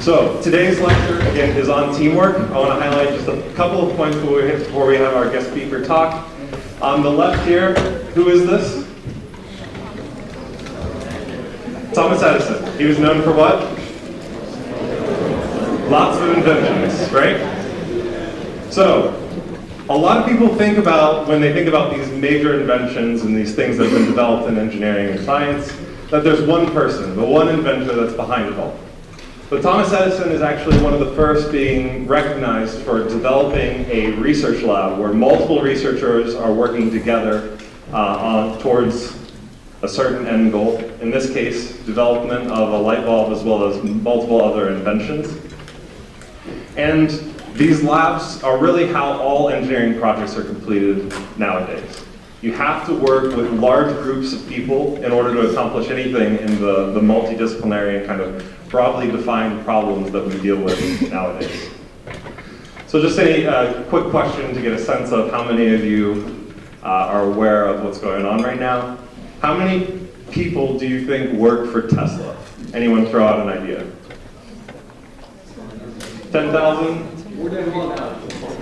So today's lecture, again, is on teamwork. I want to highlight just a couple of points before we have our guest speaker talk. On the left here, who is this? Thomas Edison. He was known for what? Lots of inventions, right? So, a lot of people think about, when they think about these major inventions and these things that have been developed in engineering and science, that there's one person, the one inventor that's behind it all. But Thomas Edison is actually one of the first being recognized for developing a research lab where multiple researchers are working together towards a certain end goal. In this case, development of a light bulb as well as multiple other inventions. And these labs are really how all engineering projects are completed nowadays. You have to work with large groups of people in order to accomplish anything in the multidisciplinary and kind of broadly defined problems that we deal with nowadays. So just a quick question to get a sense of how many of you are aware of what's going on right now. How many people do you think work for Tesla? Anyone throw out an idea? 10,000?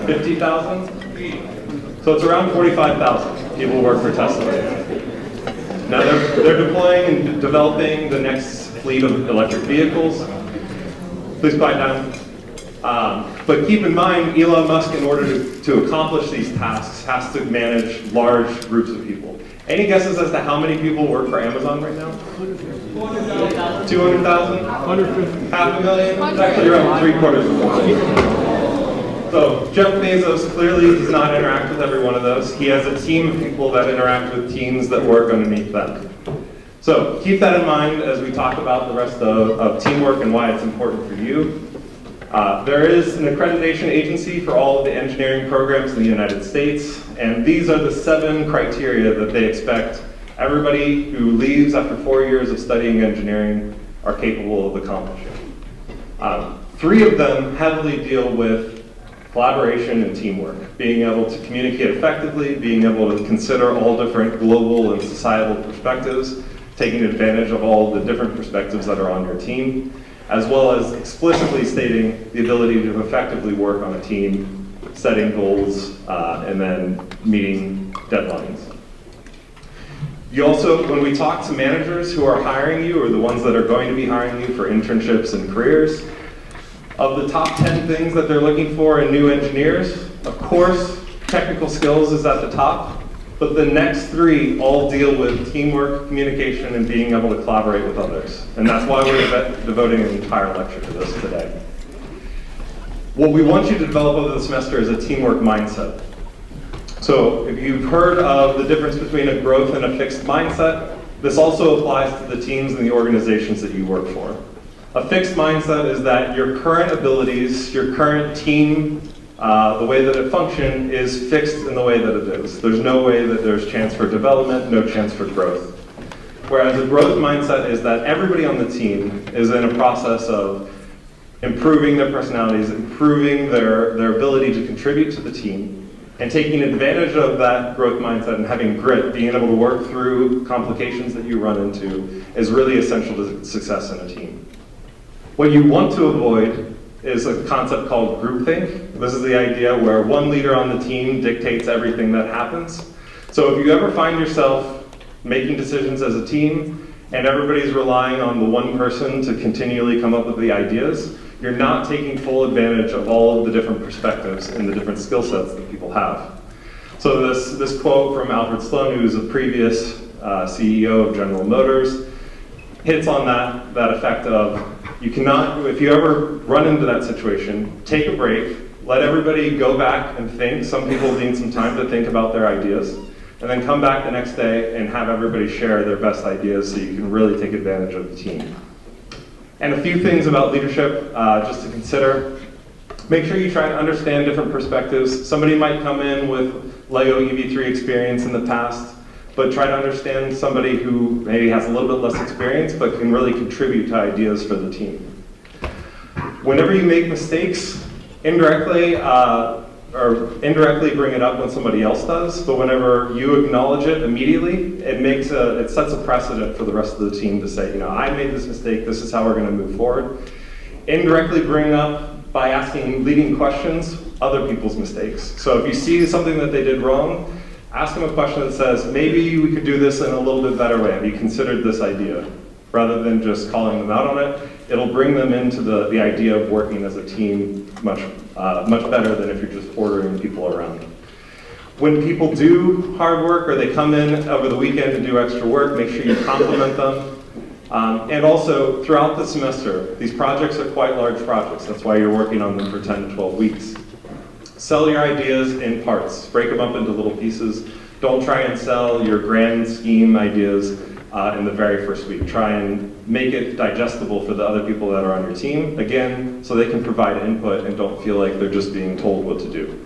50,000? So it's around 45,000 people work for Tesla. Now they're deploying and developing the next fleet of electric vehicles. Please quiet down. But keep in mind, Elon Musk, in order to accomplish these tasks, has to manage large groups of people. Any guesses as to how many people work for Amazon right now? 200,000? 500,000? It's actually around 3/4 of a million. So Jeff Bezos clearly does not interact with every one of those. He has a team of people that interact with teams that work underneath them. So keep that in mind as we talk about the rest of teamwork and why it's important for you. There is an accreditation agency for all of the engineering programs in the United States, and these are the 7 criteria that they expect everybody who leaves after 4 years of studying engineering are capable of accomplishing. 3 of them heavily deal with collaboration and teamwork, being able to communicate effectively, being able to consider all different global and societal perspectives, taking advantage of all the different perspectives that are on your team, as well as explicitly stating the ability to effectively work on a team, setting goals, and then meeting deadlines. You also, when we talk to managers who are hiring you, or the ones that are going to be hiring you for internships and careers, of the top 10 things that they're looking for in new engineers, of course, technical skills is at the top, but the next 3 all deal with teamwork, communication, and being able to collaborate with others. And that's why we're devoting an entire lecture to this today. What we want you to develop over the semester is a teamwork mindset. So if you've heard of the difference between a growth and a fixed mindset, this also applies to the teams and the organizations that you work for. A fixed mindset is that your current abilities, your current team, the way that it functions is fixed in the way that it is. There's no way that there's chance for development, no chance for growth. Whereas a growth mindset is that everybody on the team is in a process of improving their personalities, improving their ability to contribute to the team, and taking advantage of that growth mindset and having grit, being able to work through complications that you run into, is really essential to success in a team. What you want to avoid is a concept called groupthink. This is the idea where one leader on the team dictates everything that happens. So if you ever find yourself making decisions as a team and everybody's relying on the one person to continually come up with the ideas, you're not taking full advantage of all of the different perspectives and the different skill sets that people have. So this quote from Alfred Sloan, who's a previous CEO of General Motors, hits on that effect of, you cannot, if you ever run into that situation, take a break, let everybody go back and think. Some people need some time to think about their ideas, and then come back the next day and have everybody share their best ideas so you can really take advantage of the team. And a few things about leadership just to consider. Make sure you try to understand different perspectives. Somebody might come in with Lego EV3 experience in the past, but try to understand somebody who maybe has a little bit less experience but can really contribute to ideas for the team. Whenever you make mistakes, indirectly bring it up when somebody else does, but whenever you acknowledge it immediately, it sets a precedent for the rest of the team to say, I made this mistake, this is how we're going to move forward. Indirectly bring up, by asking leading questions, other people's mistakes. So if you see something that they did wrong, ask them a question that says, maybe we could do this in a little bit better way. Have you considered this idea? Rather than just calling them out on it, it'll bring them into the idea of working as a team much better than if you're just ordering people around. When people do hard work or they come in over the weekend to do extra work, make sure you compliment them. And also, throughout the semester, these projects are quite large projects. That's why you're working on them for 10 to 12 weeks. Sell your ideas in parts. Break them up into little pieces. Don't try and sell your grand scheme ideas in the very first week. Try and make it digestible for the other people that are on your team, again, so they can provide input and don't feel like they're just being told what to do.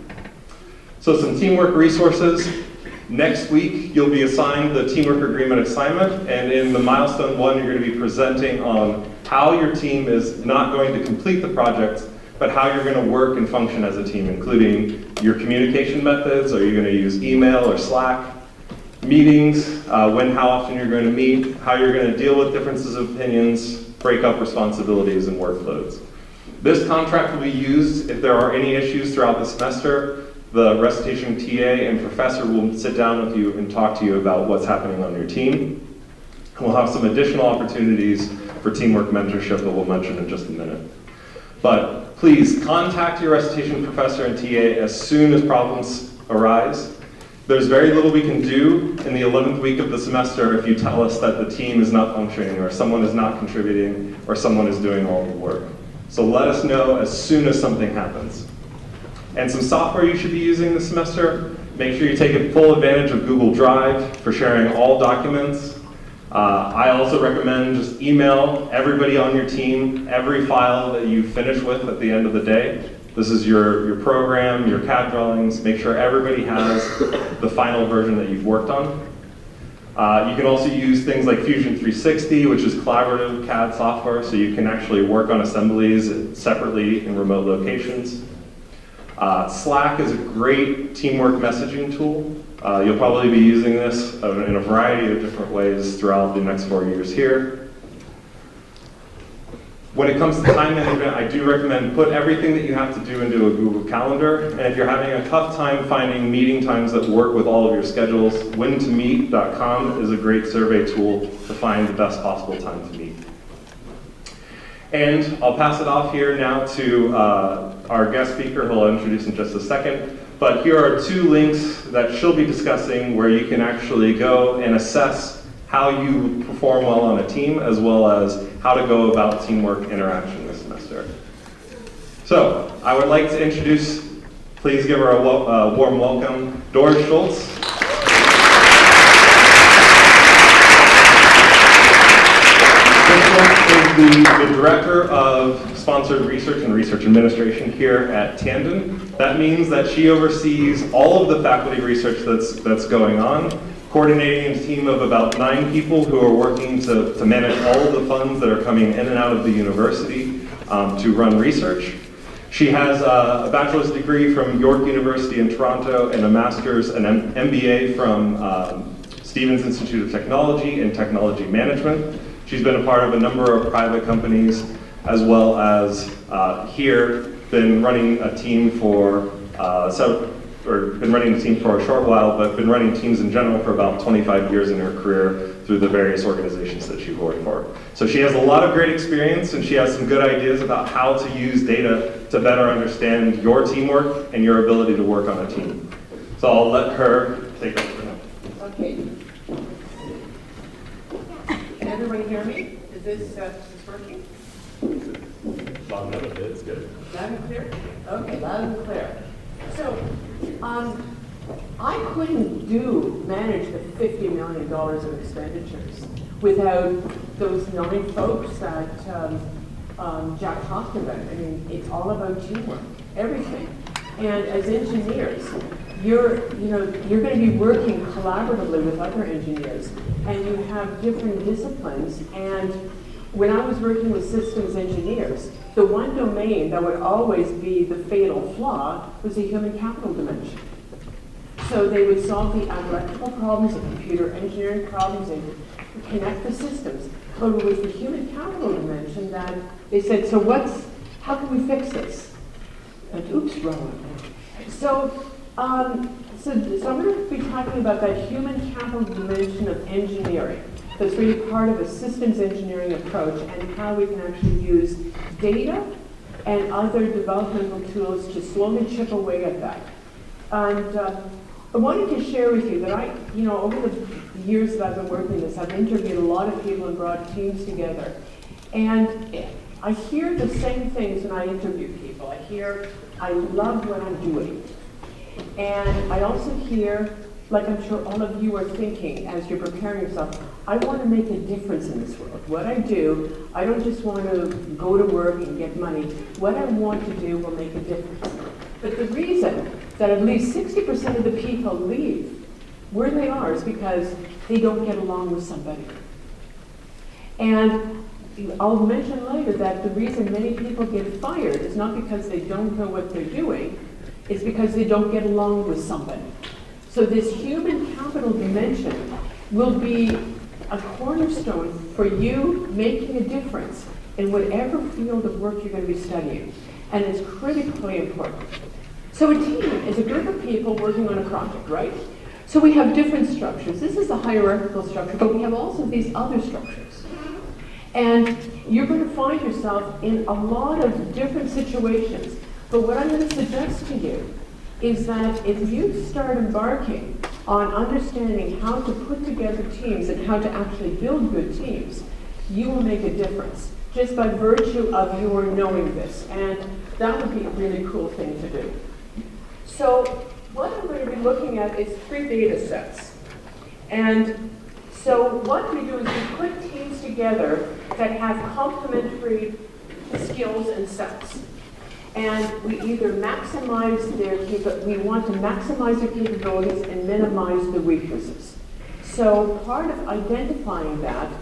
So some teamwork resources. Next week, you'll be assigned the teamwork agreement assignment, and in the milestone 1, you're going to be presenting on how your team is not going to complete the project, but how you're going to work and function as a team, including your communication methods. Are you going to use email or Slack? Meetings, how often you're going to meet, how you're going to deal with differences of opinions, break up responsibilities and workloads. This contract will be used if there are any issues throughout the semester. The recitation TA and professor will sit down with you and talk to you about what's happening on your team. We'll have some additional opportunities for teamwork mentorship that we'll mention in just a minute. But please contact your recitation professor and TA as soon as problems arise. There's very little we can do in the 11th week of the semester if you tell us that the team is not functioning or someone is not contributing or someone is doing all the work. So let us know as soon as something happens. And some software you should be using this semester. Make sure you take full advantage of Google Drive for sharing all documents. I also recommend just email everybody on your team every file that you finish with at the end of the day. This is your program, your CAD drawings. Make sure everybody has the final version that you've worked on. You can also use things like Fusion 360, which is collaborative CAD software, so you can actually work on assemblies separately in remote locations. Slack is a great teamwork messaging tool. You'll probably be using this in a variety of different ways throughout the next 4 years here. When it comes to time management, I do recommend put everything that you have to do into a Google Calendar. And if you're having a tough time finding meeting times that work with all of your schedules, wintomeet.com is a great survey tool to find the best possible time to meet. And I'll pass it off here now to our guest speaker, who I'll introduce in just a second. But here are 2 links that she'll be discussing where you can actually go and assess how you perform well on a team, as well as how to go about teamwork interaction this semester. So I would like to introduce, please give her a warm welcome, Doris Schultz. Is the Director of Sponsored Research and Research Administration here at Tandon. That means that she oversees all of the faculty research that's going on, coordinating a team of about 9 people who are working to manage all of the funds that are coming in and out of the university to run research. She has a bachelor's degree from York University in Toronto and a master's and an MBA from Stevens Institute of Technology in Technology Management. She's been a part of a number of private companies, as well as been running a team for been running a team for a short while, but been running teams in general for about 25 years in her career through the various organizations that she's worked for. So she has a lot of great experience, and she has some good ideas about how to use data to better understand your teamwork and your ability to work on a team. So I'll let her take over now. Okay. Can everybody hear me? Is this working? Loud enough, it's good. Loud and clear? Okay, loud and clear. So, I couldn't manage the $50 million of expenditures without those 9 folks that Jack talked about. I mean, it's all about teamwork, everything. And as engineers, you're going to be working collaboratively with other engineers, and you have different disciplines. And when I was working with systems engineers, the one domain that would always be the fatal flaw was the human capital dimension. So they would solve the electrical problems, the computer engineering problems, and connect the systems. But it was the human capital dimension that they said, so what's how can we fix this? And oops, wrong one. So I'm going to be talking about that human capital dimension of engineering. That's really part of a systems engineering approach and how we can actually use data and other developmental tools to slowly chip away at that. And I wanted to share with you that over the years that I've been working this, I've interviewed a lot of people and brought teams together. And I hear the same things when I interview people. I hear, I love what I'm doing. And I also hear, like I'm sure all of you are thinking as you're preparing yourself, I want to make a difference in this world. What I do, I don't just want to go to work and get money. What I want to do will make a difference. But the reason that at least 60% of the people leave where they are is because they don't get along with somebody. And I'll mention later that the reason many people get fired is not because they don't know what they're doing, it's because they don't get along with somebody. So this human capital dimension will be a cornerstone for you making a difference in whatever field of work you're going to be studying. And it's critically important. So a team is a group of people working on a project, right? So we have different structures. This is a hierarchical structure, but we have also these other structures. And you're going to find yourself in a lot of different situations. But what I'm going to suggest to you is that if you start embarking on understanding how to put together teams and how to actually build good teams, you will make a difference just by virtue of your knowing this. And that would be a really cool thing to do. So what I'm going to be looking at is 3 data sets. And so what we do is we put teams together that have complementary skills and sets. And we either maximize we want to maximize their capabilities and minimize the weaknesses. So part of identifying that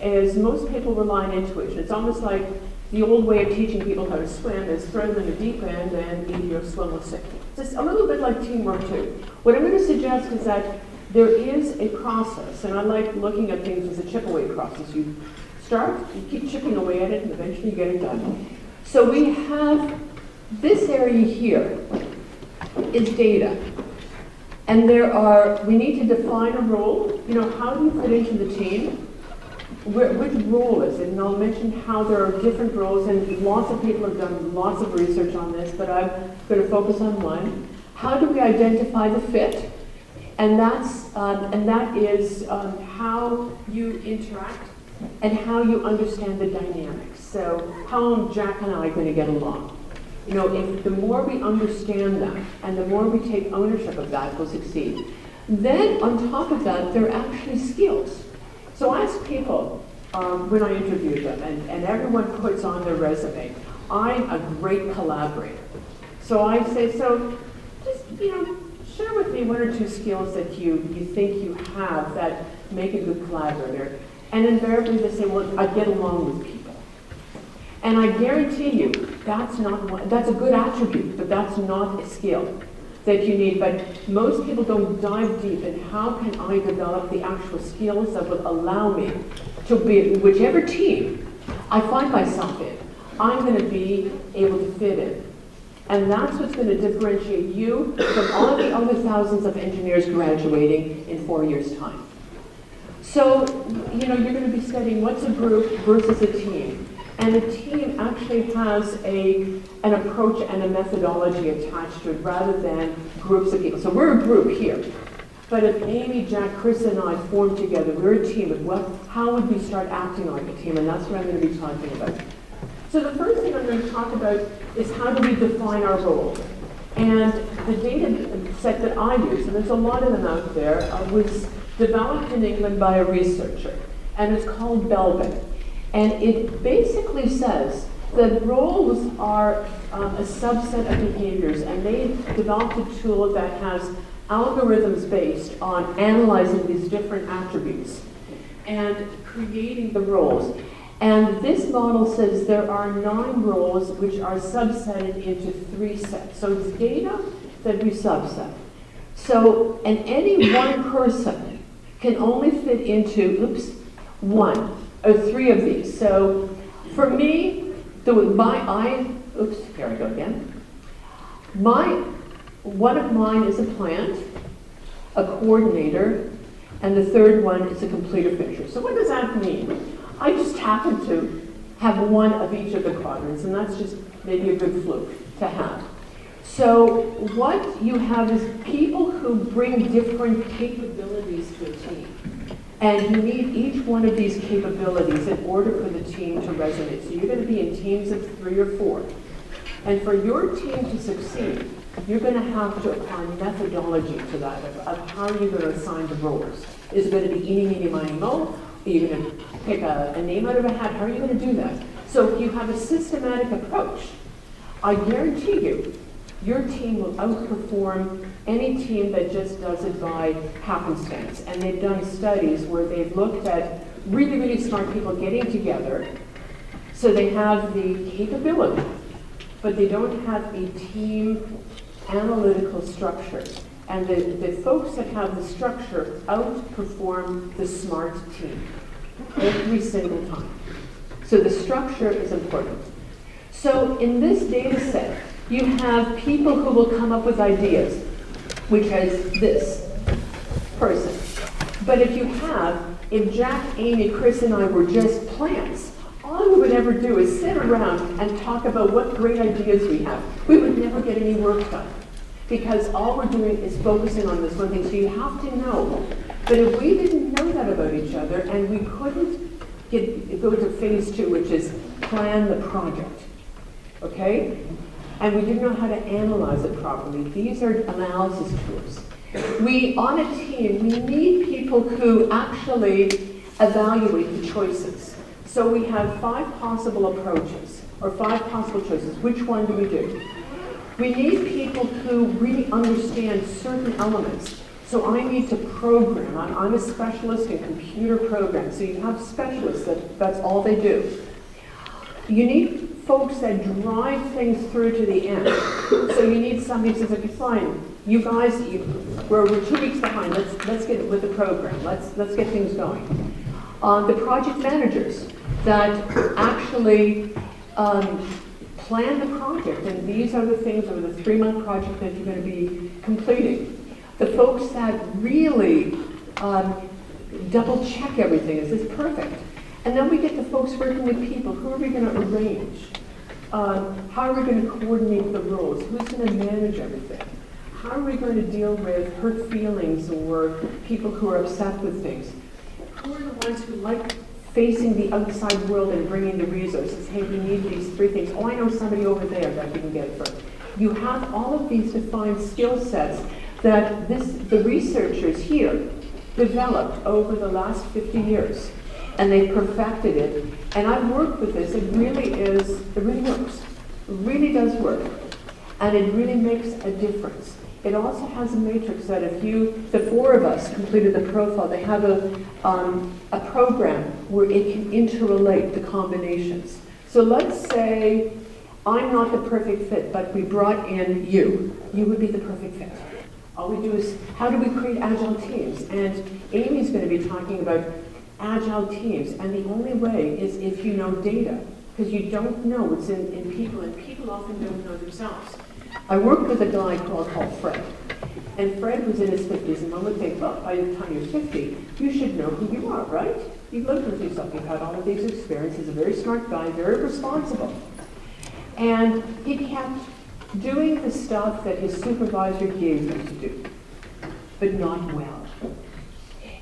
is most people rely on intuition. It's almost like the old way of teaching people how to swim is throw them in the deep end and either swim or sink. It's a little bit like teamwork too. What I'm going to suggest is that there is a process, and I like looking at things as a chip away process. You start, you keep chipping away at it, and eventually you get it done. So we have this area here is data. And we need to define a role. How do you fit into the team? Which role is it? And I'll mention how there are different roles, and lots of people have done lots of research on this, but I'm going to focus on one. How do we identify the fit? And that is how you interact and how you understand the dynamics. So how are Jack and I going to get along? If the more we understand that and the more we take ownership of that, we'll succeed. Then on top of that, there are actually skills. So I ask people when I interview them, and everyone puts on their resume, I'm a great collaborator. So I say, so just, share with me 1 or 2 skills that you think you have that make a good collaborator. And invariably they say, well, I get along with people. And I guarantee you, that's a good attribute, but that's not a skill that you need. But most people don't dive deep in how can I develop the actual skills that will allow me to be, whichever team I find myself in, I'm going to be able to fit in. And that's what's going to differentiate you from all the other thousands of engineers graduating in 4 years' time. So, you're going to be studying what's a group versus a team. And a team actually has an approach and a methodology attached to it rather than groups of people. So we're a group here. But if Amy, Jack, Chris, and I form together, we're a team. But how would we start acting like a team? And that's what I'm going to be talking about. So the first thing I'm going to talk about is how do we define our roles. And the data set that I use, and there's a lot of them out there, was developed in England by a researcher. And it's called Belbin. And it basically says that roles are a subset of behaviors, and they developed a tool that has algorithms based on analyzing these different attributes and creating the roles. And this model says there are 9 roles which are subsetted into 3 sets. So it's data that we subset. So, and any one person can only fit into, 1 or 3 of these. So for me, oops, here I go again. One of mine is a plant, a coordinator, and the third one is a completer finisher. So what does that mean? I just happen to have one of each of the quadrants, and that's just maybe a good fluke to have. So what you have is people who bring different capabilities to a team. And you need each one of these capabilities in order for the team to resonate. So you're going to be in teams of 3 or 4. And for your team to succeed, you're going to have to apply methodology to that of how you're going to assign the roles. Is it going to be eeny, meeny, miny, mo? Are you going to pick a name out of a hat? How are you going to do that? So if you have a systematic approach, I guarantee you, your team will outperform any team that just does it by happenstance. And they've done studies where they've looked at really, really smart people getting together, so they have the capability, but they don't have a team analytical structure. And the folks that have the structure outperform the smart team every single time. So the structure is important. So in this data set, you have people who will come up with ideas, which is this person. But if Jack, Amy, Chris, and I were just plants, all we would ever do is sit around and talk about what great ideas we have. We would never get any work done, because all we're doing is focusing on this one thing. So you have to know. But if we didn't know that about each other, and we couldn't go to phase 2, which is plan the project, okay? And we didn't know how to analyze it properly. These are analysis tools. On a team, we need people who actually evaluate the choices. So we have 5 possible approaches, or 5 possible choices. Which one do we do? We need people who really understand certain elements. So I need to program. I'm a specialist in computer programs. So you have specialists that's all they do. You need folks that drive things through to the end. So you need somebody who says, okay, fine, you guys, we're 2 weeks behind. Let's get with the program. Let's get things going. The project managers that actually plan the project, and these are the things over the 3-month project that you're going to be completing. The folks that really double check everything. Is this perfect? And then we get the folks working with people. Who are we going to arrange? How are we going to coordinate the roles? Who's going to manage everything? How are we going to deal with hurt feelings or people who are upset with things? Who are the ones who like facing the outside world and bringing the resources? Hey, we need these 3 things. Oh, I know somebody over there that we can get it from. You have all of these defined skill sets that the researchers here developed over the last 50 years. And they perfected it. And I've worked with this. It really works. It really does work. And it really makes a difference. It also has a matrix that the 4 of us completed the profile, they have a program where it can interrelate the combinations. So let's say I'm not the perfect fit, but we brought in you. You would be the perfect fit. All we do is, how do we create agile teams? And Amy's going to be talking about agile teams, and the only way is if you know data, because you don't know what's in people, and people often don't know themselves. I worked with a guy called Fred, and Fred was in his 50s, and one would think, well, by the time you're 50, you should know who you are, right? You've lived with yourself, you've had all of these experiences, a very smart guy, very responsible. And he kept doing the stuff that his supervisor gave him to do, but not well.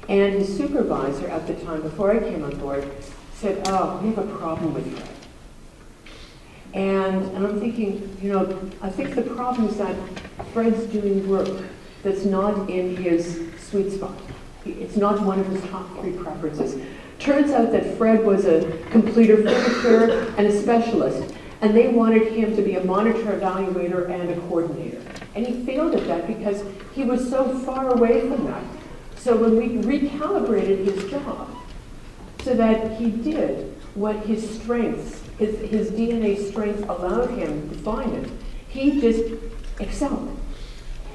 And his supervisor at the time, before I came on board, said, oh, we have a problem with Fred. And I'm thinking, I think the problem is that Fred's doing work that's not in his sweet spot. It's not one of his top 3 preferences. Turns out that Fred was a completer finisher and a specialist, and they wanted him to be a monitor, evaluator, and a coordinator. And he failed at that because he was so far away from that. So when we recalibrated his job so that he did what his strengths, his DNA strength allowed him to find it, he just excelled.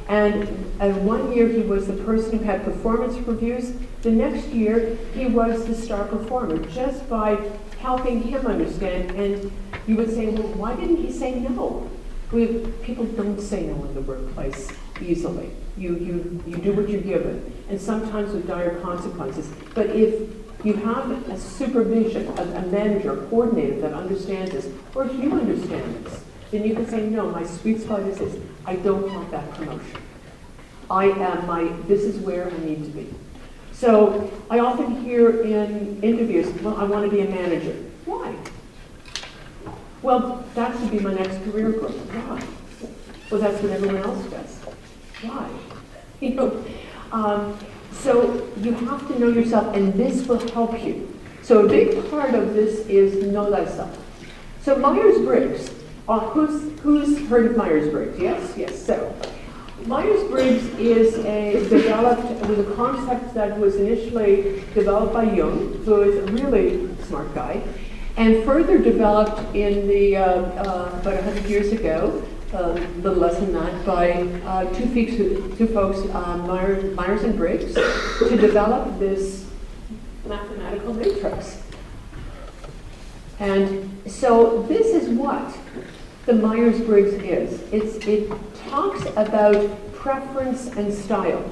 And 1 year he was the person who had performance reviews. The next year he was the star performer just by helping him understand. And you would say, well, why didn't he say no? People don't say no in the workplace easily. You do what you're given, and sometimes with dire consequences. But if you have a supervision, a manager, a coordinator that understands this, or if you understand this, then you can say, no, my sweet spot is this. I don't want that promotion. This is where I need to be. So I often hear in interviews, well, I want to be a manager. Why? Well, that should be my next career growth. Why? Well, that's what everyone else does. Why? So you have to know yourself, and this will help you. So a big part of this is know thyself. So Myers-Briggs, who's heard of Myers-Briggs? Yes. So Myers-Briggs is developed with a concept that was initially developed by Jung, who is a really smart guy, and further developed in the about 100 years ago, a little less than that, by two folks, Myers and Briggs, to develop this mathematical matrix. And so this is what the Myers-Briggs is. It talks about preference and style.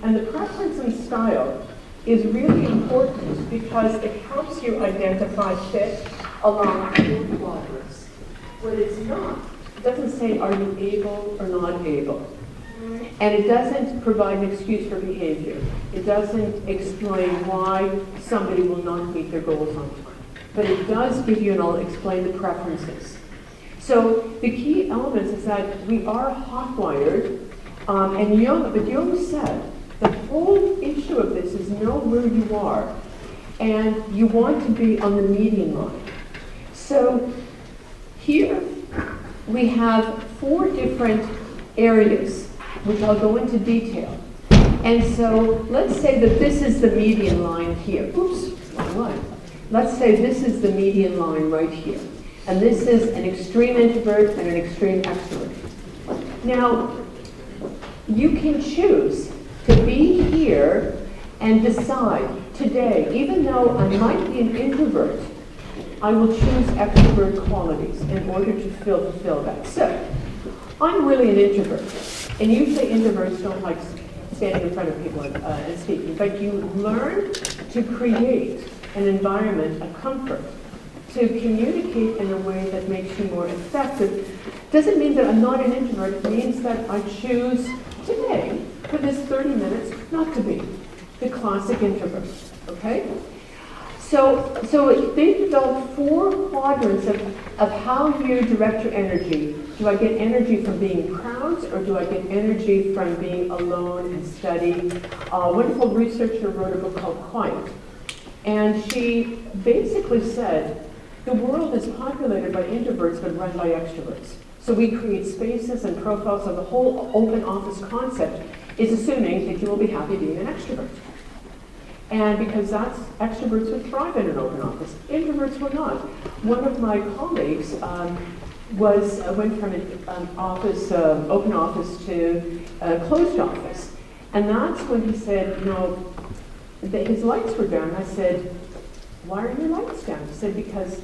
And the preference and style is really important because it helps you identify fit along four quadrants. What it's not, it doesn't say are you able or not able. And it doesn't provide an excuse for behavior. It doesn't explain why somebody will not meet their goals on time. But it does give you, and I'll explain the preferences. So the key elements is that we are hot-wired, but Jung said the whole issue of this is know where you are, and you want to be on the median line. So here we have 4 different areas, which I'll go into detail. And so let's say that this is the median line here. Oops, wrong one. Let's say this is the median line right here. And this is an extreme introvert and an extreme extrovert. Now, you can choose to be here and decide today, even though I might be an introvert, I will choose extrovert qualities in order to fulfill that. So, I'm really an introvert. And usually introverts don't like standing in front of people and speaking, but you learn to create an environment, a comfort, to communicate in a way that makes you more effective. Doesn't mean that I'm not an introvert. It means that I choose today, for this 30 minutes, not to be the classic introvert, okay? So they developed 4 quadrants of how you direct your energy. Do I get energy from being in crowds, or do I get energy from being alone and study? A wonderful researcher wrote a book called Quiet. And she basically said, the world is populated by introverts but run by extroverts. So we create spaces and profiles, so the whole open office concept is assuming that you will be happy being an extrovert. And because extroverts would thrive in an open office, introverts will not. One of my colleagues went from an open office to a closed office. And that's when he said, that his lights were down. I said, why are your lights down? He said, because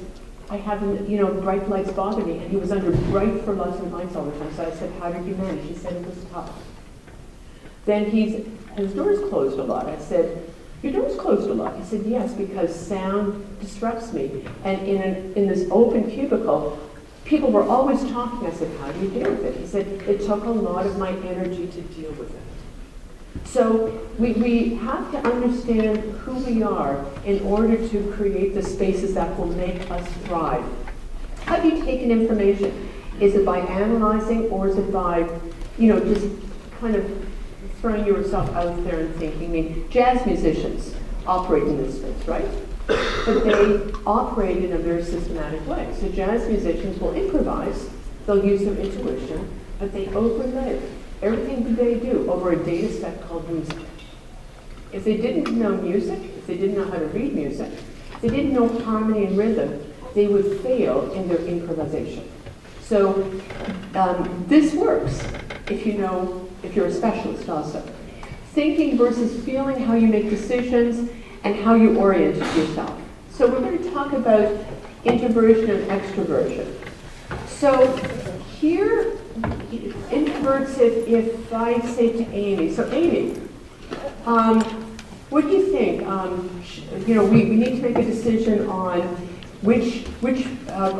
I haven't, bright lights bother me. And he was under bright fluorescent lights all the time. So I said, how did you manage? He said, it was tough. Then his door's closed a lot. I said, your door's closed a lot. He said, yes, because sound disrupts me. And in this open cubicle, people were always talking. I said, how do you deal with it? He said, it took a lot of my energy to deal with it. So we have to understand who we are in order to create the spaces that will make us thrive. How do you take in information? Is it by analyzing, or is it by, just kind of throwing yourself out there and thinking? I mean, jazz musicians operate in this space, right? But they operate in a very systematic way. So jazz musicians will improvise, they'll use their intuition, but they overlay everything that they do over a data set called music. If they didn't know music, if they didn't know how to read music, if they didn't know harmony and rhythm, they would fail in their improvisation. So this works if you know you're a specialist also. Thinking versus feeling, how you make decisions, and how you orient yourself. So we're going to talk about introversion and extroversion. So here, introverts, if I say to Amy, so Amy, what do you think? We need to make a decision on which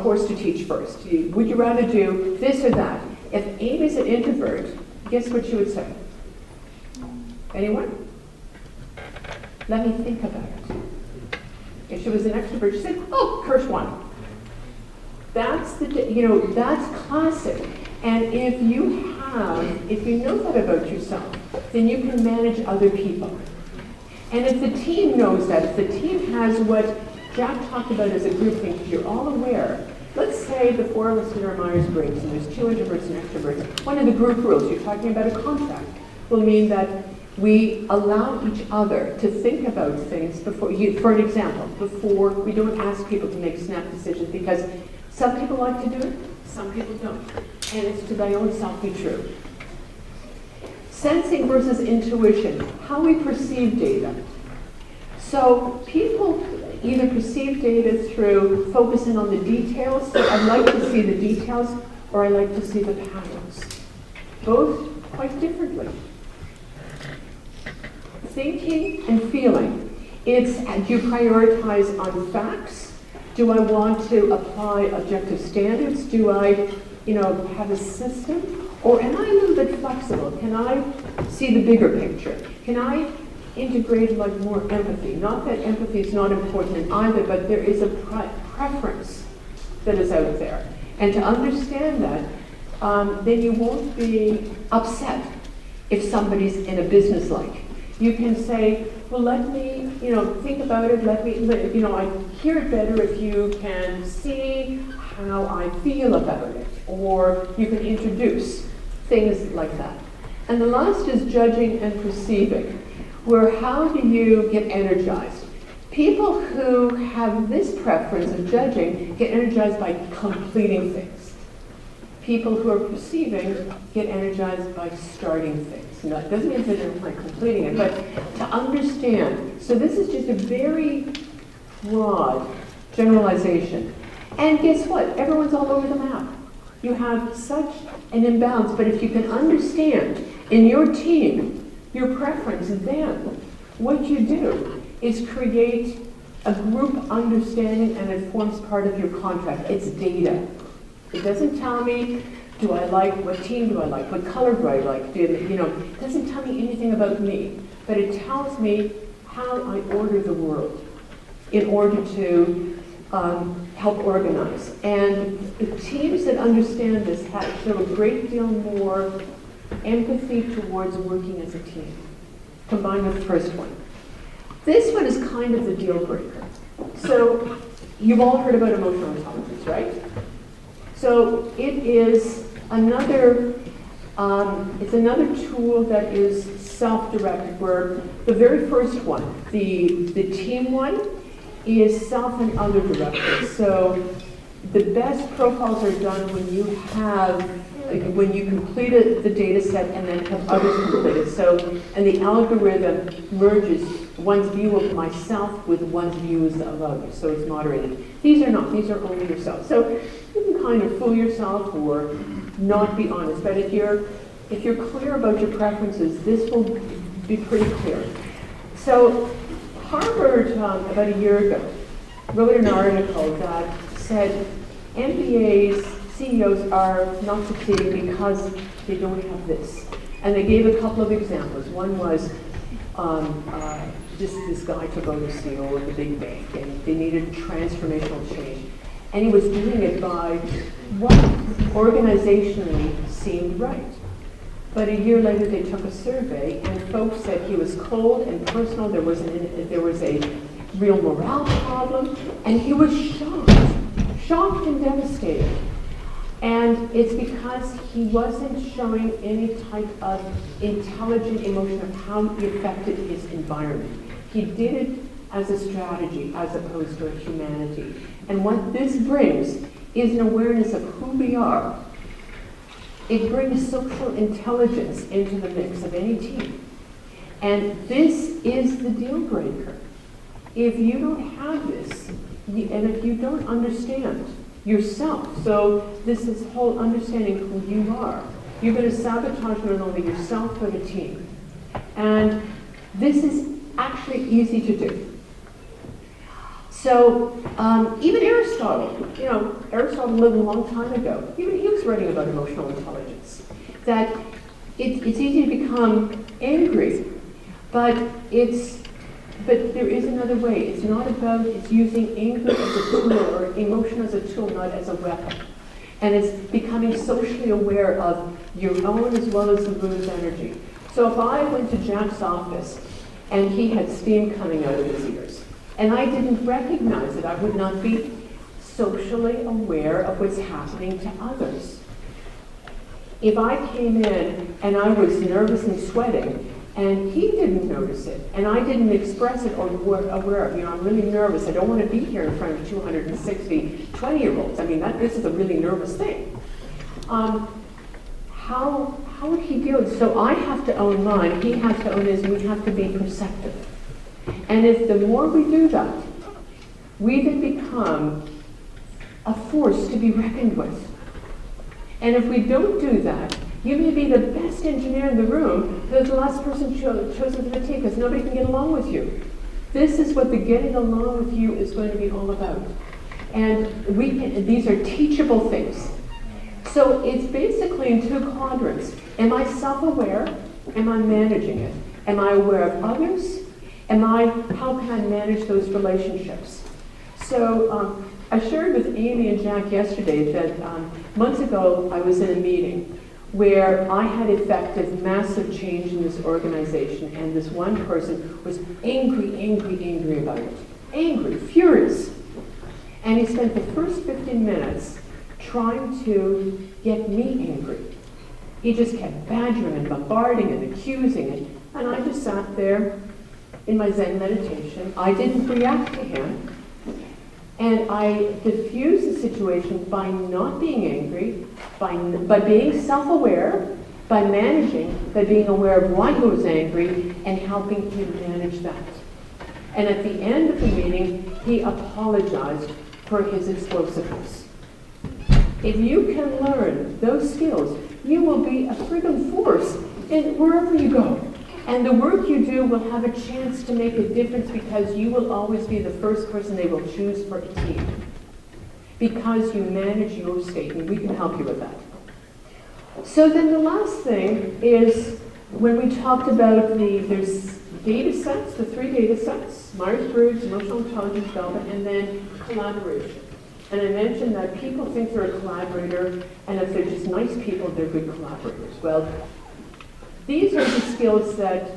course to teach first. Would you rather do this or that? If Amy's an introvert, guess what she would say? Anyone? Let me think about it. If she was an extrovert, she said, oh, first one. That's that's classic. And if you know that about yourself, then you can manage other people. And if the team knows that, if the team has what Jack talked about as a group thing, because you're all aware, let's say the four of us in our Myers-Briggs, and there's 2 introverts and extroverts, one of the group rules, you're talking about a contract, will mean that we allow each other to think about things before, for an example, before we don't ask people to make snap decisions, because some people like to do it, some people don't. And it's to thy own self be true. Sensing versus intuition, how we perceive data. So people either perceive data through focusing on the details, so I like to see the details, or I like to see the patterns. Both quite differently. Thinking and feeling. It's, do you prioritize on facts? Do I want to apply objective standards? Do I, have a system? Or am I a little bit flexible? Can I see the bigger picture? Can I integrate more empathy? Not that empathy is not important in either, but there is a preference that is out there. And to understand that, then you won't be upset if somebody's in a business like. You can say, well, let me, think about it. I hear it better if you can see how I feel about it. Or you can introduce things like that. And the last is judging and perceiving, where how do you get energized? People who have this preference of judging get energized by completing things. People who are perceiving get energized by starting things. Now, it doesn't mean that they're like completing it, but to understand. So this is just a very broad generalization. And guess what? Everyone's all over the map. You have such an imbalance, but if you can understand in your team your preference, then what you do is create a group understanding, and it forms part of your contract. It's data. It doesn't tell me, do I like, what team do I like, what color do I like, it doesn't tell me anything about me, but it tells me how I order the world in order to help organize. And the teams that understand this show a great deal more empathy towards working as a team, combined with the first one. This one is kind of the deal breaker. So you've all heard about emotional intelligence, right? So it is another tool that is self-directed, where the very first one, the team one, is self and other directed. So the best profiles are done when you complete the data set and then have others complete it. So, and the algorithm merges one's view of myself with one's views of others. So it's moderated. These are only yourself. So you can kind of fool yourself or not be honest. But if you're clear about your preferences, this will be pretty clear. So Harvard, about a year ago, wrote an article that said MBAs, CEOs are not succeeding because they don't have this. And they gave a couple of examples. One was this guy took over CEO of a big bank, and they needed transformational change. And he was doing it by what organizationally seemed right. But a year later, they took a survey, and folks said he was cold and personal. There was a real morale problem, and he was shocked and devastated. And it's because he wasn't showing any type of intelligent emotion of how he affected his environment. He did it as a strategy as opposed to a humanity. And what this brings is an awareness of who we are It brings social intelligence into the mix of any team. And this is the deal breaker. If you don't have this, and if you don't understand yourself, so this is whole understanding who you are, you're going to sabotage not only yourself but a team. And this is actually easy to do. So even Aristotle, Aristotle lived a long time ago. Even he was writing about emotional intelligence. That it's easy to become angry, but there is another way. It's not about, it's using anger as a tool or emotion as a tool, not as a weapon. And it's becoming socially aware of your own as well as the room's energy. So if I went to Jack's office and he had steam coming out of his ears, and I didn't recognize it, I would not be socially aware of what's happening to others. If I came in and I was nervous and sweating, and he didn't notice it, and I didn't express it or were aware of, I'm really nervous, I don't want to be here in front of 260 20-year-olds. I mean, this is a really nervous thing. How would he deal with it? So I have to own mine, he has to own his, and we have to be perceptive. And if the more we do that, we then become a force to be reckoned with. And if we don't do that, you may be the best engineer in the room, but the last person chosen for the team because nobody can get along with you. This is what the getting along with you is going to be all about. And these are teachable things. So it's basically in two quadrants. Am I self-aware? Am I managing it? Am I aware of others? How can I manage those relationships? So I shared with Amy and Jack yesterday that months ago I was in a meeting where I had effected massive change in this organization, and this one person was angry about it. Angry, furious. And he spent the first 15 minutes trying to get me angry. He just kept badgering and bombarding and accusing, and I just sat there in my Zen meditation. I didn't react to him, and I diffused the situation by not being angry, by being self-aware, by managing, by being aware of why he was angry, and helping him manage that. And at the end of the meeting, he apologized for his explosiveness. If you can learn those skills, you will be a friggin' force in wherever you go. And the work you do will have a chance to make a difference because you will always be the first person they will choose for a team. Because you manage your state, and we can help you with that. So then the last thing is when we talked about there's data sets, the 3 data sets, Myers-Briggs, emotional intelligence development, and then collaboration. And I mentioned that people think they're a collaborator, and if they're just nice people, they're good collaborators. Well, these are the skills that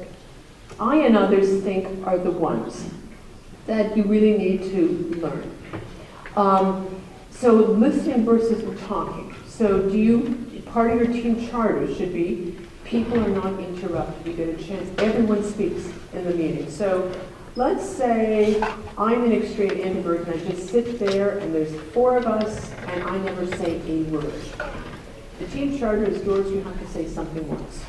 I and others think are the ones that you really need to learn. So listening versus talking. So part of your team charter should be people are not interrupted. You get a chance, everyone speaks in the meeting. So let's say I'm an extreme introvert and I just sit there and there's 4 of us and I never say a word. The team charter is Doris, you have to say something once.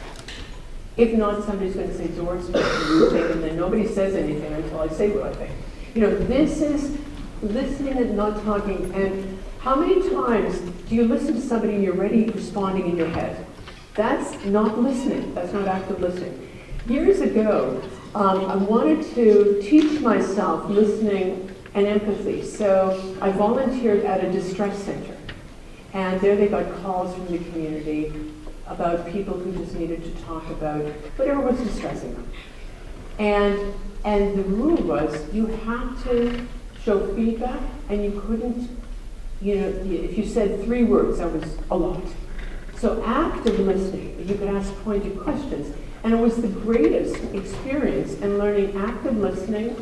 If not, somebody's going to say, Doris, what do you think? And then nobody says anything until I say what I think. This is listening and not talking. And how many times do you listen to somebody and you're already responding in your head? That's not listening. That's not active listening. Years ago, I wanted to teach myself listening and empathy. So I volunteered at a distress center. And there they got calls from the community about people who just needed to talk about whatever was distressing them. And the rule was you had to show feedback, and you couldn't, if you said 3 words, that was a lot. So active listening, you could ask pointed questions. And it was the greatest experience in learning active listening,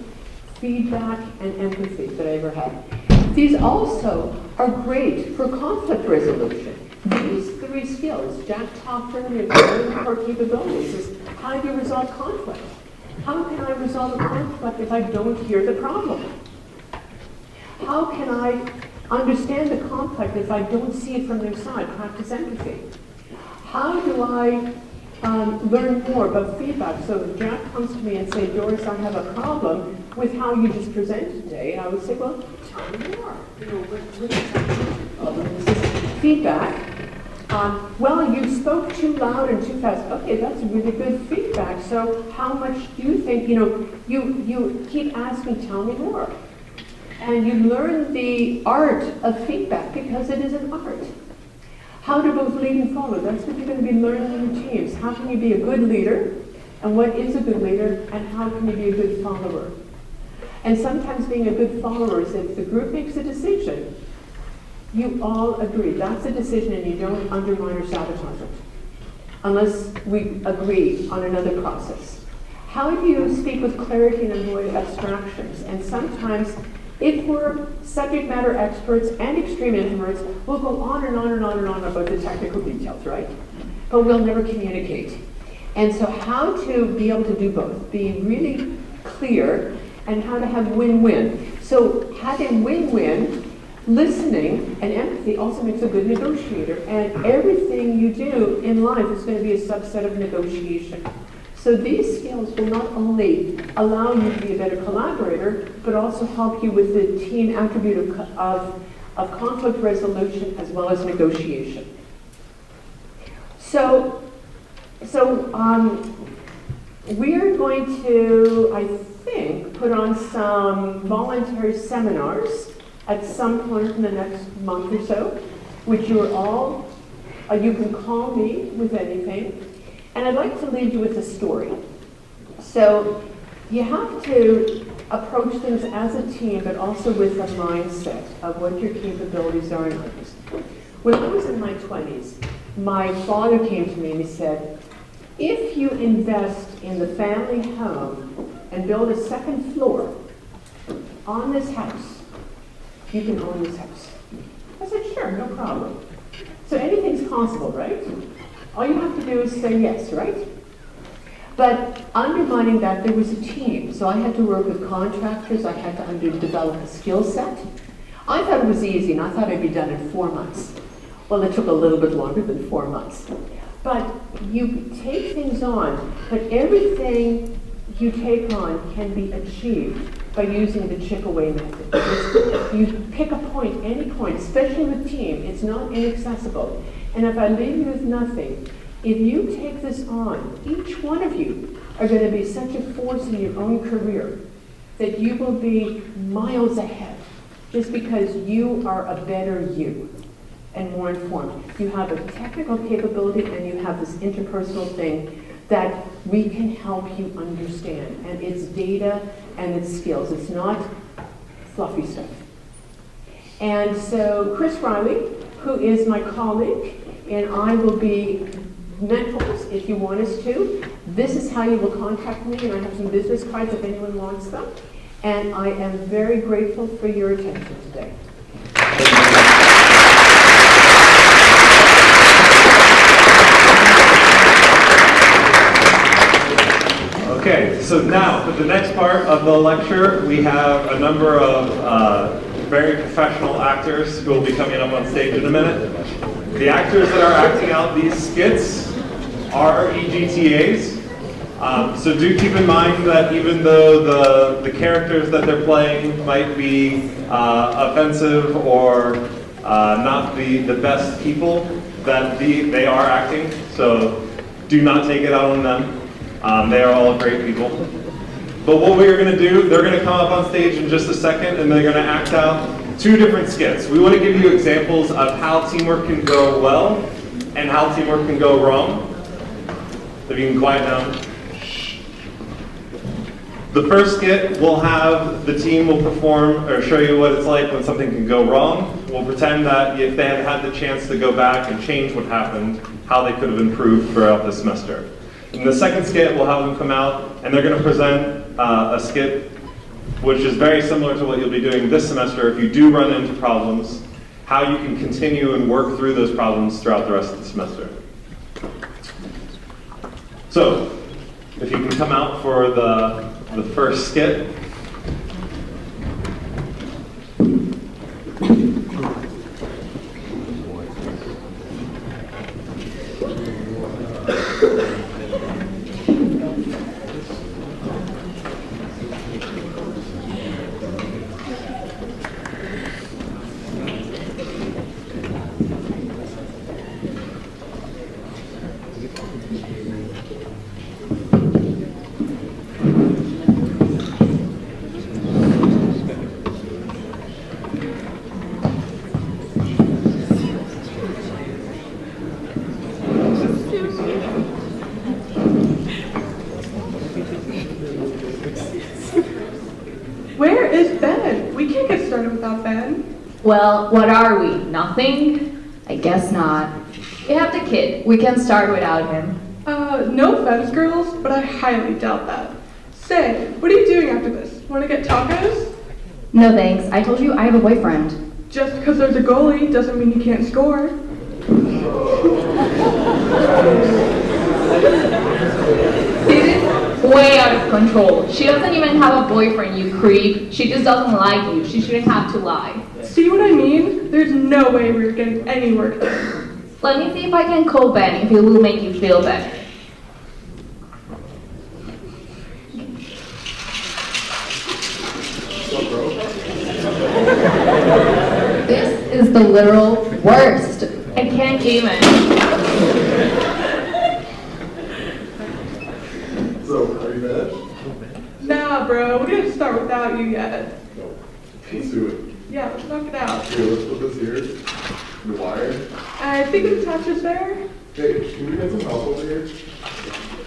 feedback, and empathy that I ever had. These also are great for conflict resolution. These 3 skills, Jack talked earlier, the core capabilities, is how do you resolve conflict? How can I resolve a conflict if I don't hear the problem? How can I understand the conflict if I don't see it from their side? Practice empathy. How do I learn more about feedback? So if Jack comes to me and say, Doris, I have a problem with how you just presented today, I would say, well, tell me more. You know, what is that problem? This is feedback. Well, you spoke too loud and too fast. Okay, that's really good feedback. So how much do you think, you keep asking, tell me more. And you learn the art of feedback because it is an art. How to both lead and follow. That's what you're going to be learning in your teams. How can you be a good leader? And what is a good leader? And how can you be a good follower? And sometimes being a good follower is if the group makes a decision, you all agree. That's a decision and you don't undermine or sabotage it. Unless we agree on another process. How do you speak with clarity and avoid abstractions? And sometimes if we're subject matter experts and extreme introverts, we'll go on and on and on and on about the technical details, right? But we'll never communicate. And so how to be able to do both, be really clear, and how to have win-win. So having win-win, listening and empathy also makes a good negotiator. And everything you do in life is going to be a subset of negotiation. So these skills will not only allow you to be a better collaborator, but also help you with the team attribute of conflict resolution as well as negotiation. So we're going to, I think, put on some voluntary seminars at some point in the next month or so, which you're all, you can call me with anything. And I'd like to leave you with a story. So you have to approach things as a team, but also with a mindset of what your capabilities are and others. When I was in my 20s, my father came to me and he said, if you invest in the family home and build a second floor on this house, you can own this house. I said, sure, no problem. So anything's possible, right? All you have to do is say yes, right? But undermining that, there was a team. So I had to work with contractors. I had to develop a skill set. I thought it was easy, and I thought I'd be done in 4 months. Well, it took a little bit longer than 4 months. But you take things on, but everything you take on can be achieved by using the chip away method. You pick a point, any point, especially with team, it's not inaccessible. And if I leave you with nothing, if you take this on, each one of you are going to be such a force in your own career that you will be miles ahead just because you are a better you and more informed. You have a technical capability and you have this interpersonal thing that we can help you understand. And it's data and it's skills. It's not fluffy stuff. And so Chris Riley, who is my colleague, and I will be mentors if you want us to. This is how you will contact me, and I have some business cards if anyone wants them. And I am very grateful for your attention today. Okay, so now for the next part of the lecture, we have a number of very professional actors who will be coming up on stage in a minute. The actors that are acting out these skits are EGTAs. So do keep in mind that even though the characters that they're playing might be offensive or not the best people, that they are acting. So do not take it out on them. They are all great people. But what we are going to do, they're going to come up on stage in just a second and they're going to act out 2 different skits. We want to give you examples of how teamwork can go well and how teamwork can go wrong. If you can quiet down. The first skit will have the team will perform or show you what it's like when something can go wrong. We'll pretend that if they had had the chance to go back and change what happened, how they could have improved throughout the semester. In the second skit, we'll have them come out and they're going to present a skit which is very similar to what you'll be doing this semester if you do run into problems, how you can continue and work through those problems throughout the rest of the semester. So, if you can come out for the first skit. Where is Ben? We can't get started without Ben. Well, what are we? Nothing? I guess not. We have the kid. We can start without him. No offense, girls, but I highly doubt that. Say, what are you doing after this? Want to get tacos? No thanks. I told you I have a boyfriend. Just because there's a goalie doesn't mean you can't score. It is way out of control. She doesn't even have a boyfriend, you creep. She just doesn't like you. She shouldn't have to lie. See what I mean? There's no way we're getting any work done. Let me see if I can call Ben if it will make you feel better. This is the literal worst. I can't even. So, are you finished? Nah, bro, we didn't start without you yet. No. Let's do it. Yeah, let's knock it out. Here, let's put this here. The wire. I think it attaches there. Hey, can we get some help over here?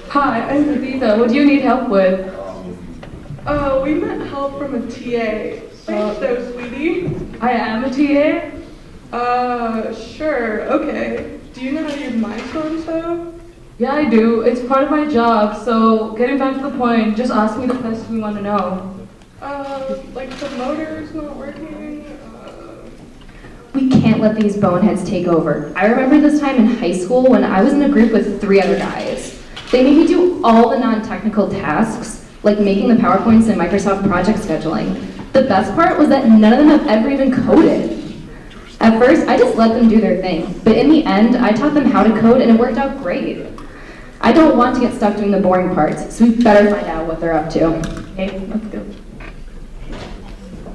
Hi, I'm Aditha. What do you need help with? Oh, we meant help from a TA. Thanks, so sweetie. I am a TA. Sure, okay. Do you know how to use Mindstorms though? Yeah, I do. It's part of my job. So, getting back to the point, just ask me the question you want to know. Like the motor's not working. We can't let these boneheads take over. I remember this time in high school when I was in a group with 3 other guys. They made me do all the non-technical tasks, like making the PowerPoints and Microsoft project scheduling. The best part was that none of them have ever even coded. At first, I just let them do their thing, but in the end, I taught them how to code and it worked out great. I don't want to get stuck doing the boring parts, so we better find out what they're up to. Okay, let's go.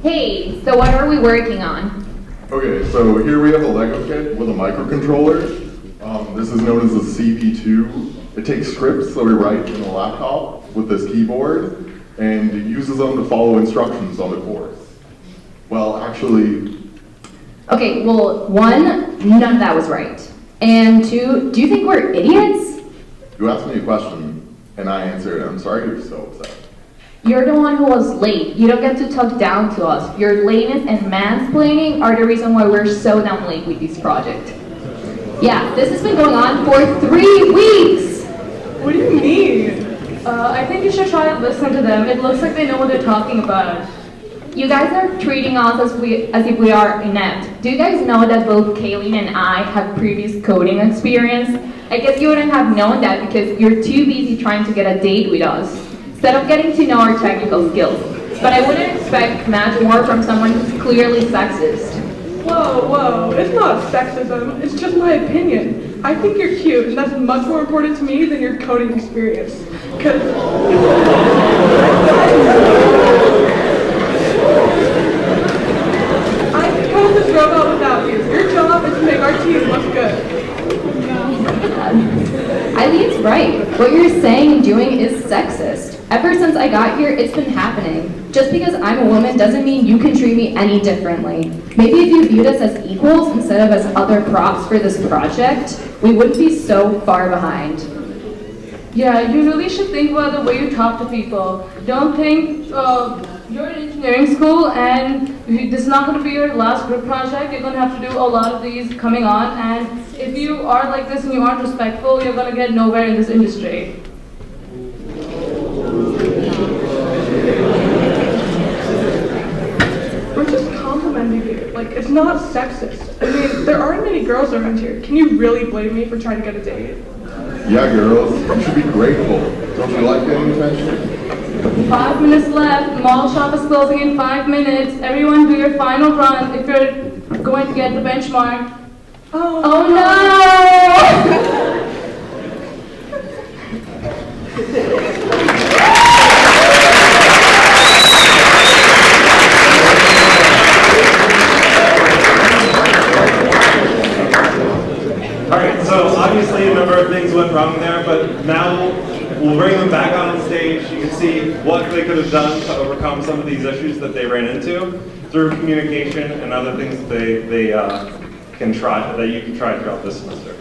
Hey, so what are we working on? Okay, so here we have a Lego kit with a microcontroller. This is known as a CP2. It takes scripts that we write in a laptop with this keyboard, and it uses them to follow instructions on the course. Well, actually... Okay, well, 1, none of that was right. And 2, do you think we're idiots? You asked me a question, and I answered, I'm sorry you're so upset. You're the one who was late. You don't get to talk down to us. Your lateness and mansplaining are the reason why we're so damn late with this project. Yeah, this has been going on for 3 weeks! What do you mean? I think you should try to listen to them. It looks like they know what they're talking about. You guys are treating us as if we are inept. Do you guys know that both Kayleen and I have previous coding experience? I guess you wouldn't have known that because you're too busy trying to get a date with us, instead of getting to know our technical skills. But I wouldn't expect much more from someone who's clearly sexist. Whoa, it's not sexism, it's just my opinion. I think you're cute, and that's much more important to me than your coding experience. Cause I could code this robot without you. Your job is to make our team look good. Eileen's right. What you're saying and doing is sexist. Ever since I got here, it's been happening. Just because I'm a woman doesn't mean you can treat me any differently. Maybe if you viewed us as equals instead of as other props for this project, we wouldn't be so far behind. Yeah, you really should think about the way you talk to people. Don't think you're in engineering school and this is not going to be your last group project. You're going to have to do a lot of these coming on, and if you are like this and you aren't respectful, you're going to get nowhere in this industry. We're just complimenting you. Like, it's not sexist. I mean, there aren't many girls around here. Can you really blame me for trying to get a date? Yeah, girls, you should be grateful. Don't you like getting attention? 5 minutes left. Mall shop is closing in 5 minutes. Everyone do your final run if you're going to get the benchmark. Oh no! All right, so obviously obviously a number of things went wrong there, but now we'll bring them back on stage. You can see what they could have done to overcome some of these issues that they ran into through communication and other things that they can try, that you can try throughout this semester.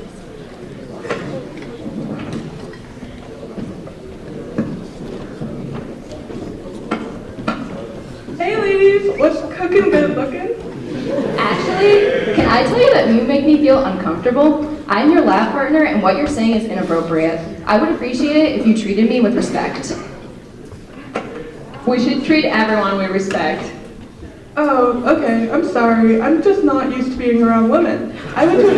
Hey ladies, what's cooking, good looking? Actually, can I tell you that you make me feel uncomfortable? I'm your lab partner, and what you're saying is inappropriate. I would appreciate it if you treated me with respect. We should treat everyone with respect. Oh, okay, I'm sorry. I'm just not used to being around women. I went to an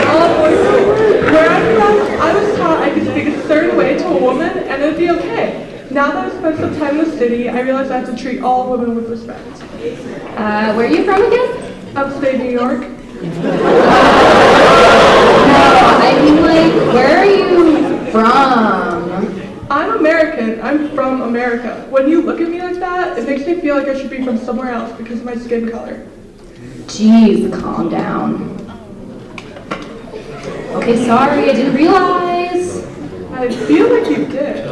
all-boys school. Where I'm from, I was taught I could speak a certain way to a woman, and it'd be okay. Now that I've spent some time in the city, I realize I have to treat all women with respect. Where are you from again? Upstate New York. No, I mean like, where are you from? I'm American. I'm from America. When you look at me like that, it makes me feel like I should be from somewhere else because of my skin color. Jeez, calm down. Okay, sorry, I didn't realize. I feel like you did.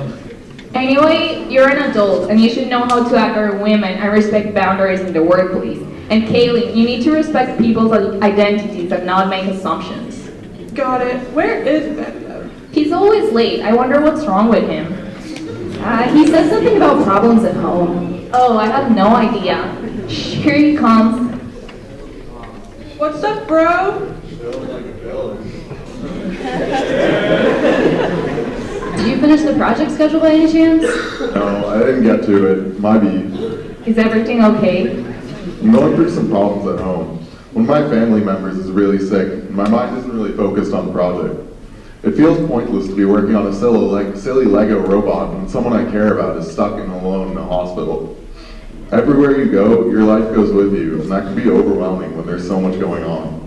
Anyway, you're an adult and you should know how to act around women and respect boundaries in the workplace. And Kaylee, you need to respect people's identities and not make assumptions. Got it. Where is Ben though? He's always late. I wonder what's wrong with him. He said something about problems at home. Oh, I have no idea. Shh, here he comes. What's up, bro? Did you finish the project schedule by any chance? No, I didn't get to it. My be. Is everything okay? I'm going through some problems at home. One of my family members is really sick, and my mind isn't really focused on the project. It feels pointless to be working on a silly Lego robot when someone I care about is stuck and alone in a hospital. Everywhere you go, your life goes with you, and that can be overwhelming when there's so much going on.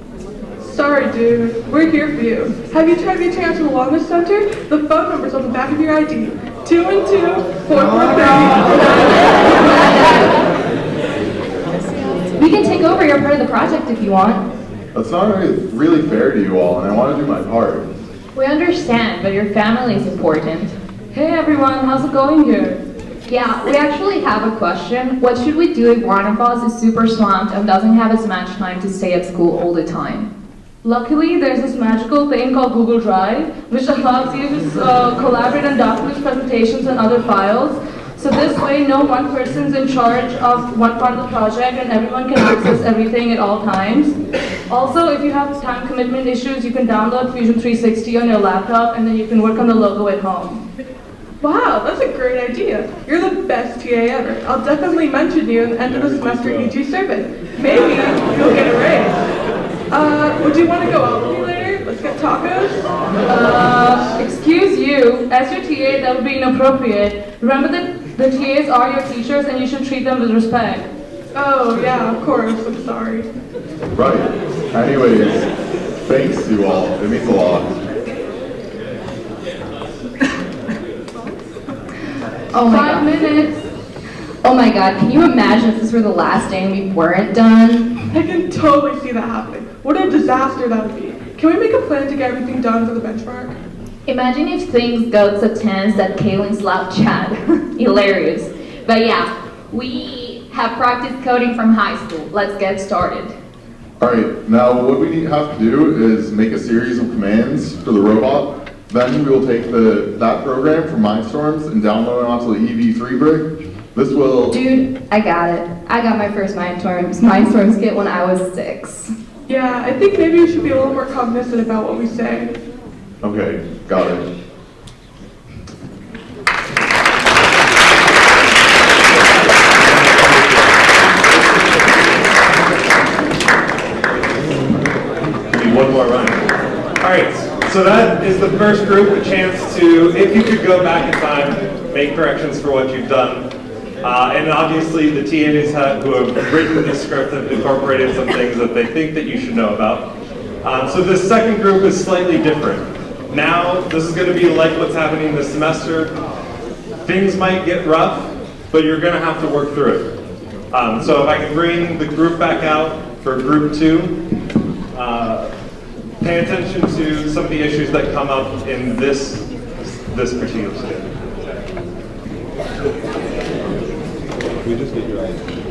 Sorry, dude. We're here for you. Have you tried reaching out to the Wellness Center? The phone number's on the back of your ID. 212-443. We can take over your part of the project if you want. That's not really fair to you all, and I want to do my part. We understand, but your family is important. Hey everyone, how's it going here? Yeah, we actually have a question. What should we do if one of us is super swamped and doesn't have as much time to stay at school all the time? Luckily, there's this magical thing called Google Drive, which allows you to collaborate on documents, presentations, and other files. So this way, no one person's in charge of one part of the project and everyone can access everything at all times. Also, if you have time commitment issues, you can download Fusion 360 on your laptop and then you can work on the logo at home. Wow, that's a great idea. You're the best TA ever. I'll definitely mention you at the end of the semester EG survey. Maybe you'll get a raise. Would you want to go out with me later? Let's get tacos? Excuse you, as your TA, that would be inappropriate. Remember that the TAs are your teachers and you should treat them with respect. Oh, yeah, of course. I'm sorry. Right. Anyways, thanks you all. It means a lot. Oh my 5 god. minutes. Oh my god, can you imagine if this were the last day and we weren't done? I can totally see that happening. What a disaster that would be. Can we make a plan to get everything done for the benchmark? Imagine if things got so tense that Kaylin slapped Chad. Hilarious. But yeah, we have practiced coding from high school. Let's get started. Alright, now what we have to do is make a series of commands for the robot. Then we will take that program from Mindstorms and download it onto the EV3 brick. This will... Dude, I got it. I got my first Mindstorm Skit when I was 6. Yeah, I think maybe we should be a little more cognizant about what we say. Okay, got it. Need one more run. All right, so that is the first group, a chance to, if you could go back in time, make corrections for what you've done. And obviously the TAs who have written the script have incorporated some things that they think that you should know about. So this second group is slightly different. Now, this is going to be like what's happening this semester. Things might get rough, but you're going to have to work through it. So if I can bring the group back out for group 2. pay attention to some of the issues that come up in this particular skit. We just need your ID.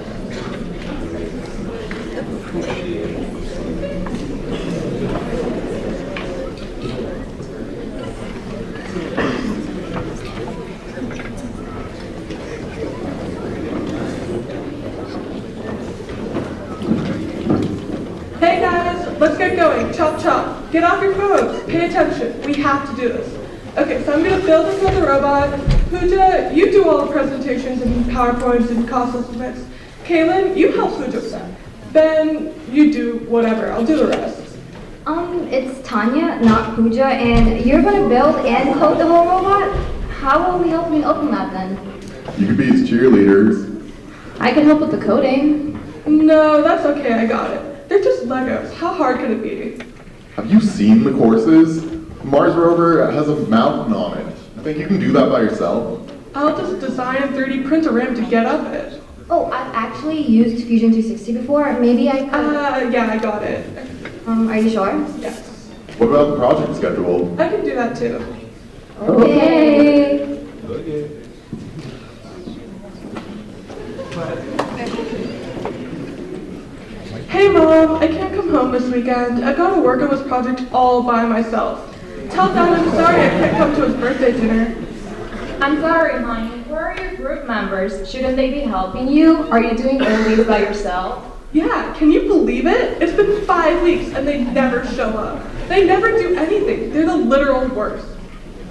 Hey guys, let's get going. Chop chop. Get off your phones. Pay attention. We have to do this. Okay, so I'm gonna build another robot. Pooja, you do all the presentations and PowerPoints and cost estimates. Kaylin, you help Pooja with that. Ben, you do whatever. I'll do the rest. It's Tanya, not Pooja, and you're gonna build and code the whole robot? How will we help me open that then? You could be his cheerleaders. I can help with the coding. No, that's okay. I got it. They're just Legos. How hard could it be? Have you seen the courses? Mars rover has a mountain on it. I think you can do that by yourself. I'll just design and 3D print a ramp to get up it. Oh, I've actually used Fusion 360 before. Maybe I could. Yeah, I got it. Are you sure? Yes. What about the project schedule? I can do that too. Okay. Hey Mom, I can't come home this weekend. I gotta work on this project all by myself. Tell Dad I'm sorry I can't come to his birthday dinner. I'm sorry, honey. Where are your group members? Shouldn't they be helping you? Are you doing all these by yourself? Yeah, can you believe it? It's been 5 weeks and they never show up. They never do anything. They're the literal worst.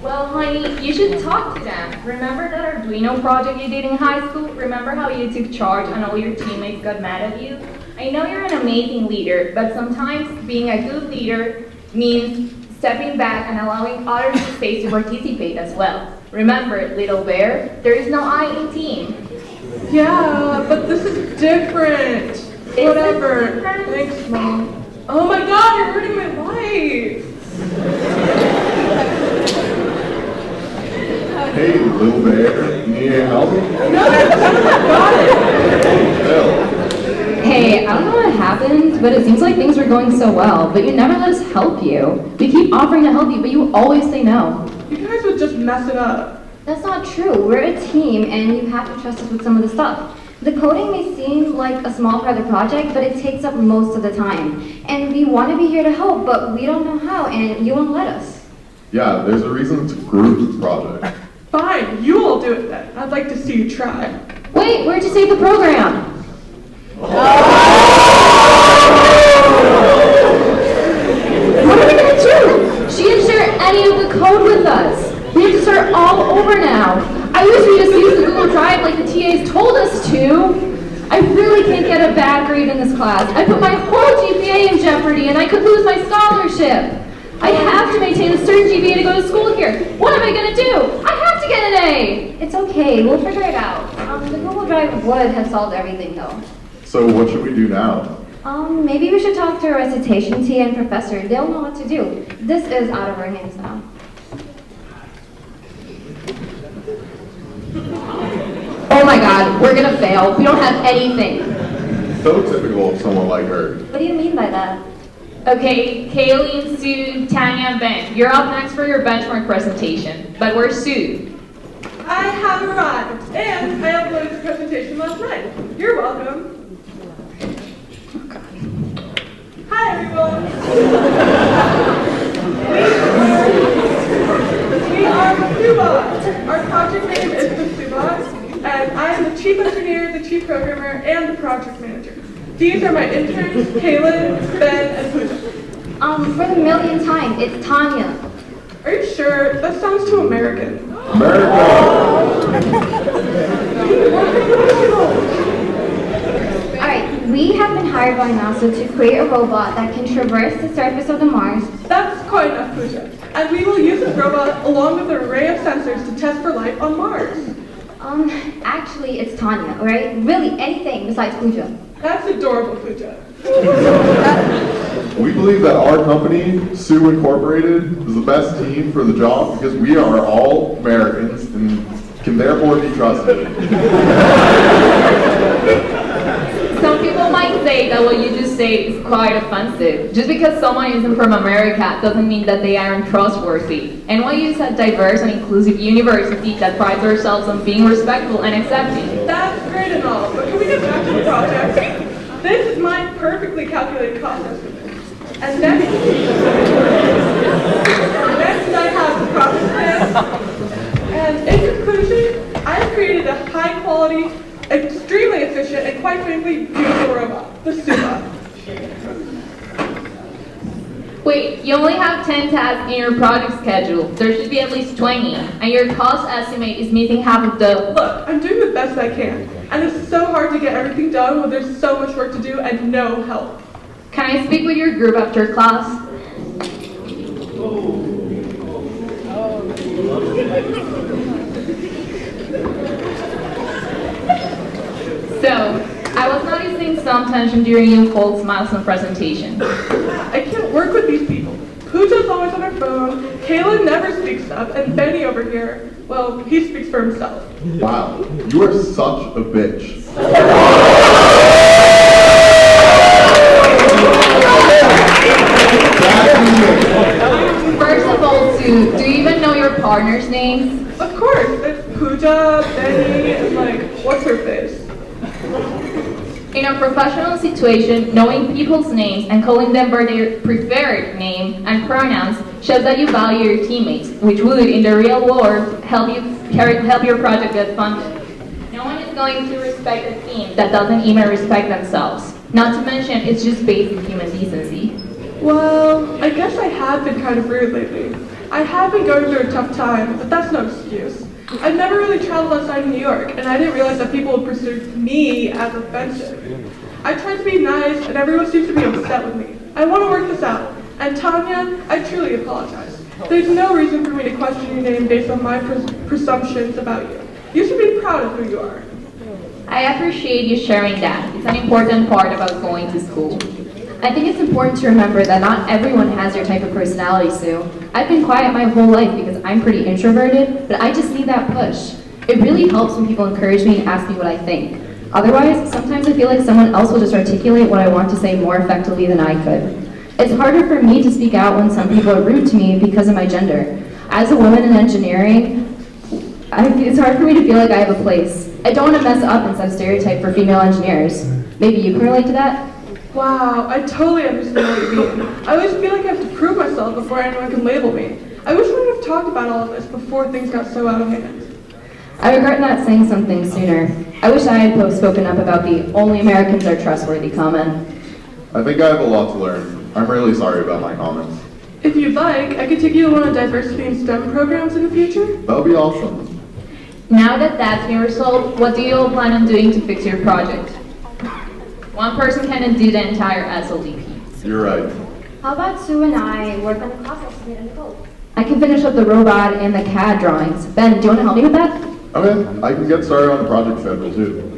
Well, honey, you should talk to them. Remember that Arduino project you did in high school? Remember how you took charge and all your teammates got mad at you? I know you're an amazing leader, but sometimes being a good leader means stepping back and allowing others the space to participate as well. Remember, little bear, there is no I in team. Yeah, but this is different. Whatever. Thanks, Mom. Oh my God, you're ruining my life. Hey, little bear, need any help? No, I got it. Phil. Hey, I don't know what happened, but it seems like things were going so well, but you never let us help you. We keep offering to help you, but you always say no. You guys would just mess it up. That's not true. We're a team, and you have to trust us with some of the stuff. The coding may seem like a small part of the project, but it takes up most of the time. And we want to be here to help, but we don't know how, and you won't let us. Yeah, there's a reason it's a group project. Fine, you all do it then. I'd like to see you try. Wait, where'd you save the program? What are we gonna do? She didn't share any of the code with us. We have to start all over now. I wish we just used the Google Drive like the TAs told us to. I really can't get a bad grade in this class. I put my whole GPA in jeopardy and I could lose my scholarship. I have to maintain a certain GPA to go to school here. What am I gonna do? I have to get an A. It's okay, we'll figure it out. The Google Drive would have solved everything though. So what should we do now? Maybe we should talk to our recitation TA and professor. They'll know what to do. This is out of our hands now. Oh my God, we're gonna fail. We don't have anything. So typical of someone like her. What do you mean by that? Okay, Kaylee, Sue, Tanya, and Ben, you're up next for your benchmark presentation. But where's Sue? I have arrived, and I uploaded the presentation last night. You're welcome. Hi, everyone. We are the Subot. Our project name is the Subot, and I am the chief engineer, the chief programmer, and the project manager. These are my interns, Kaylin, Ben, and Pooja. For the millionth time, it's Tanya. Are you sure? That sounds too American. Alright, we have been hired by NASA to create a robot that can traverse the surface of the Mars. That's quite enough, Pooja. And we will use this robot along with an array of sensors to test for life on Mars. Actually, it's Tanya, alright? Really, anything besides Pooja. That's adorable, Pooja. We believe that our company, Sue Incorporated, is the best team for the job because we are all Americans and can therefore be trusted. Some people might say that what you just say is quite offensive. Just because someone isn't from America doesn't mean that they aren't trustworthy. NYU is a diverse and inclusive university that prides ourselves on being respectful and accepting. That's great and all, but can we get back to the project? This is my perfectly calculated cost estimate. And next I have the process plan. And in conclusion, I have created a high quality, extremely efficient, and quite frankly, beautiful robot, the Suba. Wait, you only have 10 tasks in your project schedule. There should be at least 20, and your cost estimate is missing half of the... Look, I'm doing the best I can, and it's so hard to get everything done when there's so much work to do and no help. Can I speak with your group after class? So, I was noticing some tension during you folks' milestone presentation. I can't work with these people. Pooja's always on her phone, Kayla never speaks up, and Benny over here, well, he speaks for himself. Wow, you are such a bitch. First of all, Sue, do you even know your partner's names? Of course, there's Pooja, Benny, and what's her face? In a professional situation, knowing people's names and calling them by their preferred name and pronouns shows that you value your teammates, which would, in the real world, help your project get funded. No one is going to respect a team that doesn't even respect themselves. Not to mention, it's just basic human decency. Well, I guess I have been kind of rude lately. I have been going through a tough time, but that's no excuse. I've never really traveled outside of New York, and I didn't realize that people would perceive me as offensive. I tried to be nice, and everyone seems to be upset with me. I want to work this out. And Tanya, I truly apologize. There's no reason for me to question your name based on my presumptions about you. You should be proud of who you are. I appreciate you sharing that. It's an important part about going to school. I think it's important to remember that not everyone has your type of personality, Sue. I've been quiet my whole life because I'm pretty introverted, but I just need that push. It really helps when people encourage me and ask me what I think. Otherwise, sometimes I feel like someone else will just articulate what I want to say more effectively than I could. It's harder for me to speak out when some people are rude to me because of my gender. As a woman in engineering, it's hard for me to feel like I have a place. I don't want to mess up and set a stereotype for female engineers. Maybe you can relate to that? Wow, I totally understand what you mean. I always feel like I have to prove myself before anyone can label me. I wish we would have talked about all of this before things got so out of hand. I regret not saying something sooner. I wish I had spoken up about the "only Americans are trustworthy" comment. I think I have a lot to learn. I'm really sorry about my comments. If you'd like, I could take you to one of diversity and STEM programs in the future. That would be awesome. Now that that's been resolved, what do you all plan on doing to fix your project? One person cannot do the entire SLDP. You're right. How about Sue and I work on the cost estimate and code? I can finish up the robot and the CAD drawings. Ben, do you want to help me with that? Okay, I can get started on the project schedule too.